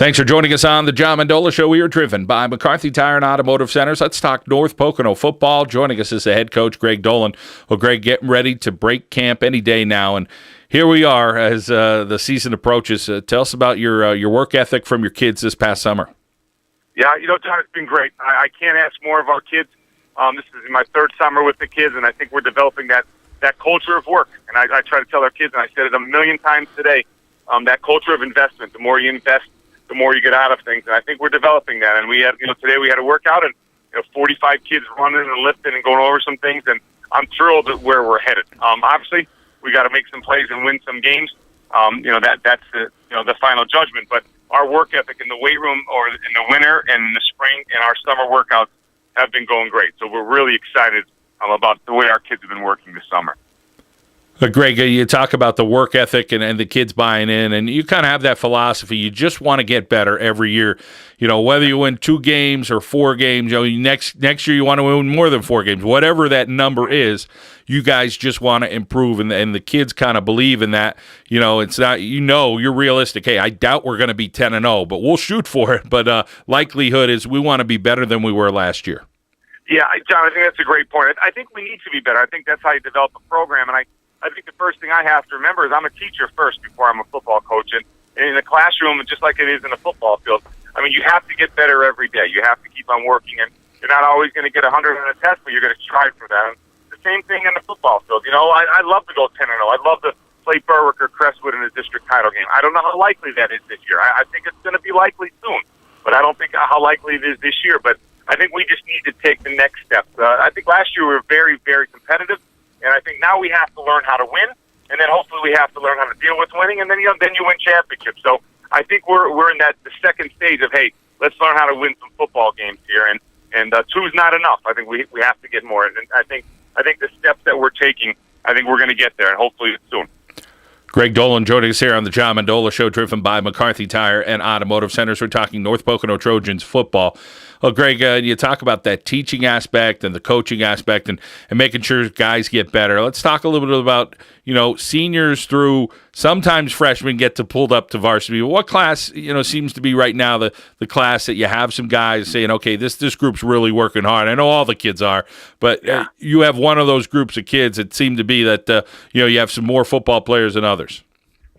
Thanks for joining us on the John Mendola Show. We are driven by McCarthy Tire and Automotive Centers. Let's talk North Pocono football. Joining us is the head coach, Greg Dohlon. Well, Greg, getting ready to break camp any day now, and here we are as the season approaches. Tell us about your work ethic from your kids this past summer. Yeah, John, it's been great. I can't ask more of our kids. This is my third summer with the kids, and I think we're developing that culture of work. And I try to tell our kids, and I said it a million times today, that culture of investment. The more you invest, the more you get out of things. And I think we're developing that. And we had, today we had a workout, and 45 kids running and lifting and going over some things, and I'm thrilled at where we're headed. Obviously, we got to make some plays and win some games. That's the final judgment. But our work ethic in the weight room, or in the winter and in the spring, and our summer workouts have been going great. So we're really excited about the way our kids have been working this summer. Greg, you talk about the work ethic and the kids buying in, and you kind of have that philosophy. You just want to get better every year. Whether you win 2 games or 4 games, next year you want to win more than 4 games. Whatever that number is, you guys just want to improve, and the kids kind of believe in that. It's not, you're realistic. Hey, I doubt we're going to be 10-0, but we'll shoot for it. But likelihood is we want to be better than we were last year. Yeah, John, I think that's a great point. I think we need to be better. I think that's how you develop a program, and I think the first thing I have to remember is I'm a teacher first before I'm a football coach. And in the classroom, just like it is in the football field, you have to get better every day. You have to keep on working. And you're not always going to get 100 on a test, but you're going to strive for that. And the same thing in the football field. I love to go 10-0. I'd love to play Berwick or Crestwood in a district title game. I don't know how likely that is this year. I think it's going to be likely soon, but I don't think how likely it is this year. But I think we just need to take the next step. I think last year we were very, very competitive. And I think now we have to learn how to win, and then hopefully we have to learn how to deal with winning, and then you win championships. So I think we're in the second stage of, hey, let's learn how to win some football games here, and 2 is not enough. I think we have to get more, and I think the steps that we're taking, I think we're going to get there, and hopefully it's soon. Greg Dohlon joining us here on the John Mendola Show, driven by McCarthy Tire and Automotive Centers. We're talking North Pocono Trojans football. Well, Greg, you talk about that teaching aspect and the coaching aspect and making sure guys get better. Let's talk a little bit about, seniors through sometimes freshmen get pulled up to varsity. What class, seems to be right now the class that you have some guys saying, okay, this group's really working hard. I know all the kids are, but you have one of those groups of kids that seem to be that, you have some more football players than others.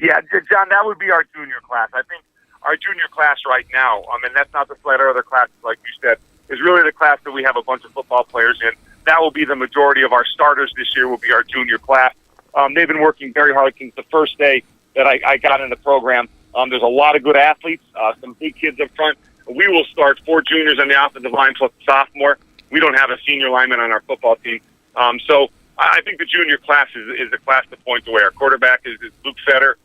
Yeah, John, that would be our junior class. I think our junior class right now, and that's not to slight our other classes, like you said, is really the class that we have a bunch of football players in. That will be the majority of our starters this year will be our junior class. They've been working very hard since the first day that I got in the program. There's a lot of good athletes, some big kids up front. We will start 4 juniors on the offensive line plus a sophomore. We don't have a senior lineman on our football team. So I think the junior class is the class to point away. Our quarterback is Luke Fetter,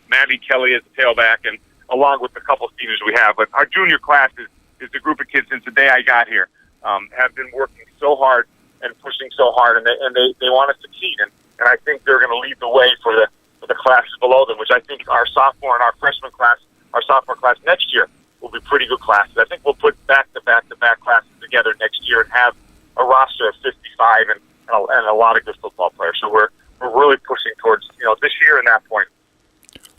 Matty Kelly is the tailback, and along with the couple of seniors we have. But our junior class is the group of kids since the day I got here, have been working so hard and pushing so hard, and they want to succeed. And I think they're going to lead the way for the classes below them, which I think our sophomore and our freshman class, our sophomore class next year will be pretty good classes. I think we'll put back-to-back classes together next year and have a roster of 55 and a lot of good football players. So we're really pushing towards this year and that point.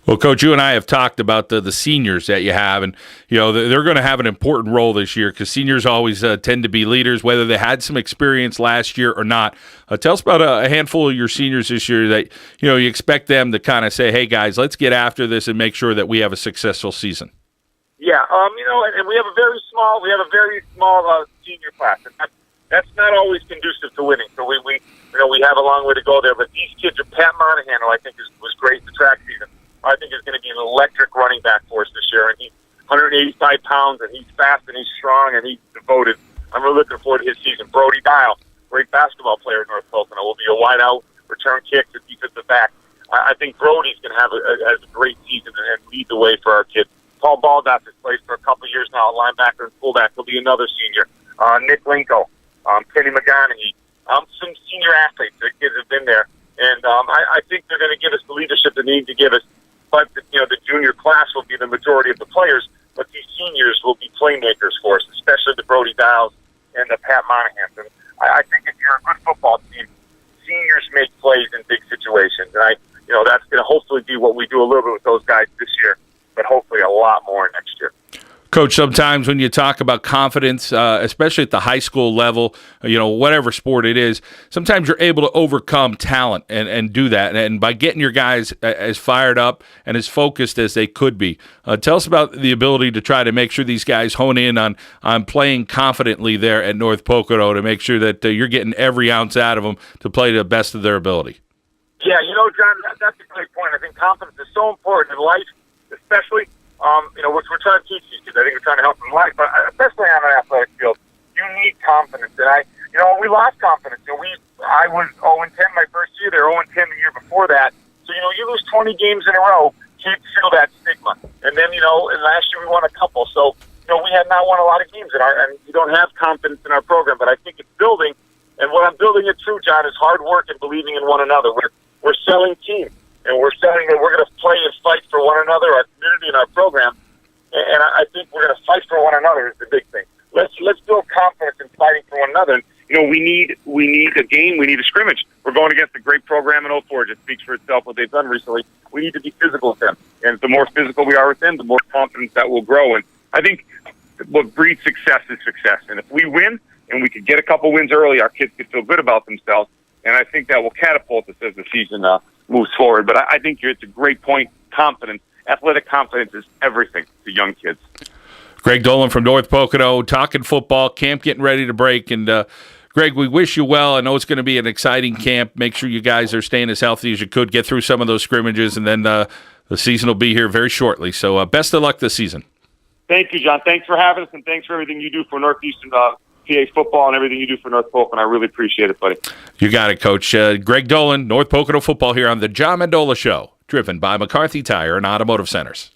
Well, Coach, you and I have talked about the seniors that you have, and they're going to have an important role this year because seniors always tend to be leaders, whether they had some experience last year or not. Tell us about a handful of your seniors this year that you expect them to kind of say, "Hey, guys, let's get after this and make sure that we have a successful season." Yeah, and we have a very small senior class, and that's not always conducive to winning. So we have a long way to go there. But these kids are Pat Monahan, who I think was great in the track season. I think is going to be an electric running back for us this year. And he's 185 pounds, and he's fast, and he's strong, and he's devoted. I'm really looking forward to his season. Brody Dial, great basketball player in North Pocono, will be a wide-out, return kicks, and defensive back. I think Brody's going to have a great season and lead the way for our kids. Paul Baldock has played for a couple of years now, linebacker and fullback. He'll be another senior. Nick Linko, Kenny McGonaghy, some senior athletes. The kids have been there. And I think they're going to give us the leadership they need to give us. But, the junior class will be the majority of the players, but these seniors will be playmakers for us, especially the Brody Dials and the Pat Monahans. And I think if you're a good football team, seniors make plays in big situations. And that's going to hopefully be what we do a little bit with those guys this year, but hopefully a lot more next year. year. Coach, sometimes when you talk about confidence, especially at the high school level, whatever sport it is, sometimes you're able to overcome talent and do that. And by getting your guys as fired up and as focused as they could be, tell us about the ability to try to make sure these guys hone in on playing confidently there at North Pocono to make sure that you're getting every ounce out of them to play to the best of their ability. Yeah, John, that's a great point. I think confidence is so important in life, especially. Which we're trying to teach these kids. I think we're trying to help them in life, but especially on an athletic field, you need confidence. And we lost confidence. I was 0-10 my first year there, 0-10 the year before that. So, you lose 20 games in a row, kids feel that stigma. And then, and last year we won a couple. So, we had not won a lot of games and you don't have confidence in our program, but I think it's building. And what I'm building it through, John, is hard work and believing in one another. We're selling teams. And we're saying that we're going to play and fight for one another, our community and our program. And I think we're going to fight for one another is the big thing. Let's build confidence in fighting for one another. And, we need a game. We need a scrimmage. We're going against a great program in 04. It just speaks for itself what they've done recently. We need to be physical with them. And the more physical we are with them, the more confidence that will grow. And I think what breeds success is success. And if we win and we could get a couple wins early, our kids could feel good about themselves. And I think that will catapult us as the season moves forward. But I think it's a great point. Confidence, athletic confidence is everything to young kids. Greg Dohlon from North Pocono, talking football, camp getting ready to break. And, Greg, we wish you well. I know it's going to be an exciting camp. Make sure you guys are staying as healthy as you could, get through some of those scrimmages, and then the season will be here very shortly. So best of luck this season. Thank you, John. Thanks for having us, and thanks for everything you do for Northeastern PA football and everything you do for North Pocono. I really appreciate it, buddy. You got it, Coach. Greg Dohlon, North Pocono football here on the John Mendola Show, driven by McCarthy Tire and Automotive Centers.